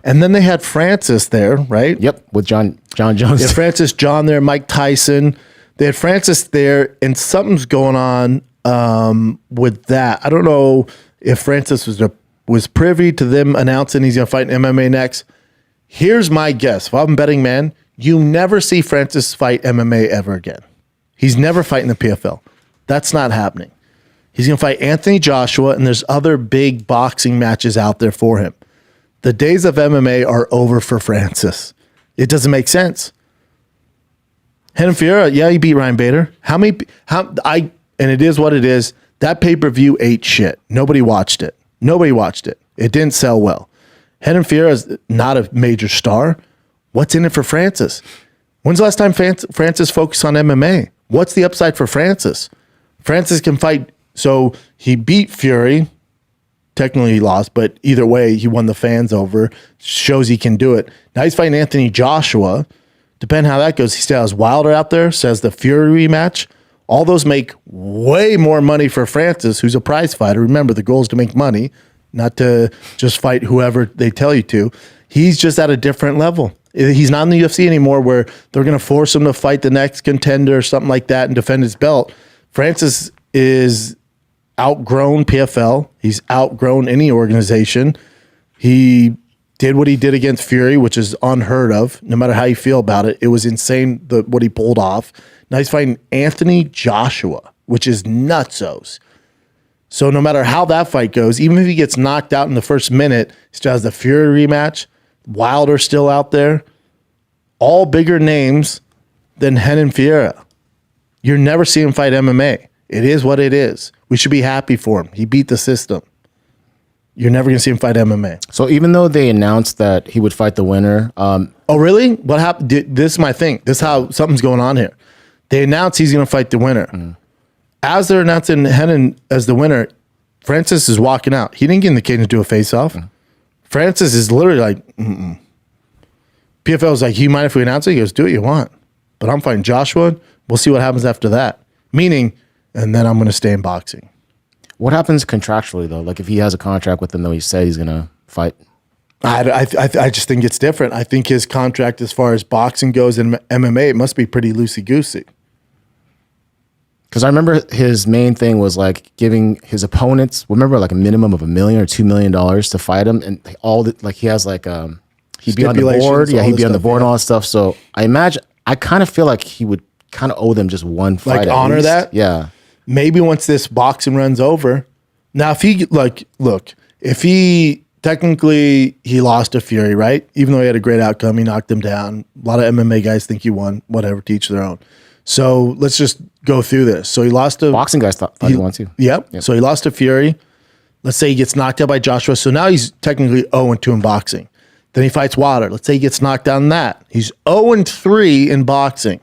And then they had Francis there, right? Yep, with John Jones. They had Francis, John there, Mike Tyson. They had Francis there, and something's going on with that. I don't know if Francis was privy to them announcing he's going to fight in MMA next. Here's my guess. If I'm a betting man, you never see Francis fight MMA ever again. He's never fighting the PFL. That's not happening. He's going to fight Anthony Joshua, and there's other big boxing matches out there for him. The days of MMA are over for Francis. It doesn't make sense. Renan Ferreira, yeah, he beat Ryan Bader. And it is what it is. That pay-per-view ate shit. Nobody watched it. It didn't sell well. Renan Ferreira is not a major star. What's in it for Francis? When's the last time Francis focused on MMA? What's the upside for Francis? Francis can fight. So he beat Fury. Technically he lost, but either way, he won the fans over. Shows he can do it. Now he's fighting Anthony Joshua. Depending how that goes, he still has Wilder out there, says the Fury rematch. All those make way more money for Francis, who's a prize fighter. Remember, the goal is to make money, not to just fight whoever they tell you to. He's just at a different level. He's not in the UFC anymore where they're going to force him to fight the next contender or something like that and defend his belt. Francis is outgrown PFL. He's outgrown any organization. He did what he did against Fury, which is unheard of. No matter how you feel about it, it was insane what he pulled off. Now he's fighting Anthony Joshua, which is nutsos. So no matter how that fight goes, even if he gets knocked out in the first minute, he still has the Fury rematch. Wilder still out there. All bigger names than Renan Ferreira. You're never seeing him fight MMA. It is what it is. We should be happy for him. He beat the system. You're never going to see him fight MMA. So even though they announced that he would fight the winner. Oh, really? What happened? This is my thing. This is how something's going on here. They announced he's going to fight the winner. Mm. As they're announcing Renan as the winner, Francis is walking out. He didn't get in the cage and do a face-off. Mm. Francis is literally like, mm-mm. PFL is like, you mind if we announce it? He goes, do what you want. But I'm fighting Joshua. We'll see what happens after that. Meaning, and then I'm going to stay in boxing. What happens contractually, though? Like if he has a contract with them, though, he said he's going to fight. I just think it's different. I think his contract as far as boxing goes in MMA, it must be pretty loosey-goosey. Because I remember his main thing was like giving his opponents, remember, like a minimum of $1 million or $2 million to fight him, and he has like he'd be on the board, he'd be on the board and all that stuff. So I kind of feel like he would kind of owe them just one fight. Like honor that, yeah. Maybe once this boxing runs over. Now, if he if he technically he lost to Fury, right? Even though he had a great outcome, he knocked him down. A lot of MMA guys think he won. Whatever, to each their own. So let's just go through this. So he lost to boxing guys thought he won too. Yep. So he lost to Fury. Let's say he gets knocked out by Joshua. So now he's technically 0-2 in boxing. Then he fights Wilder. Let's say he gets knocked down in that. He's 0-3 in boxing.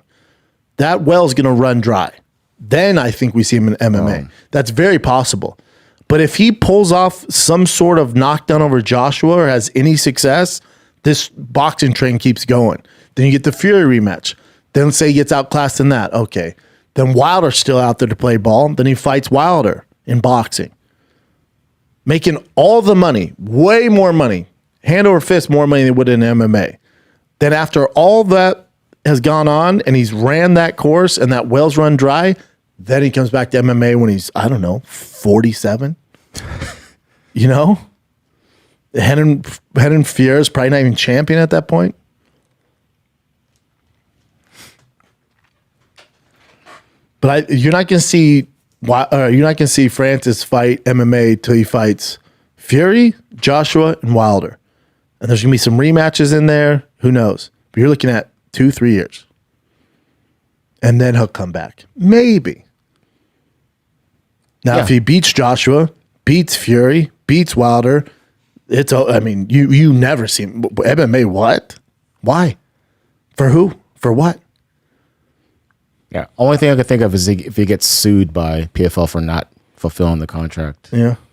That well's going to run dry. Then I think we see him in MMA. That's very possible. But if he pulls off some sort of knockdown over Joshua or has any success, this boxing train keeps going. Then you get the Fury rematch. Then let's say he gets outclassed in that. Okay. Then Wilder's still out there to play ball. Then he fights Wilder in boxing. Making all the money, way more money, hand over fist more money than he would in MMA. Then after all that has gone on and he's ran that course and that well's run dry, then he comes back to MMA when he's, 47. You know? Renan Ferreira is probably not even champion at that point. But you're not going to see Francis fight MMA till he fights Fury, Joshua, and Wilder. And there's going to be some rematches in there. Who knows? But you're looking at 2-3 years. And then he'll come back. Maybe. Now, if he beats Joshua, beats Fury, beats Wilder, you never see him. MMA, what? Why? For who? For what? Yeah. Only thing I could think of is if he gets sued by PFL for not fulfilling the contract. Yeah.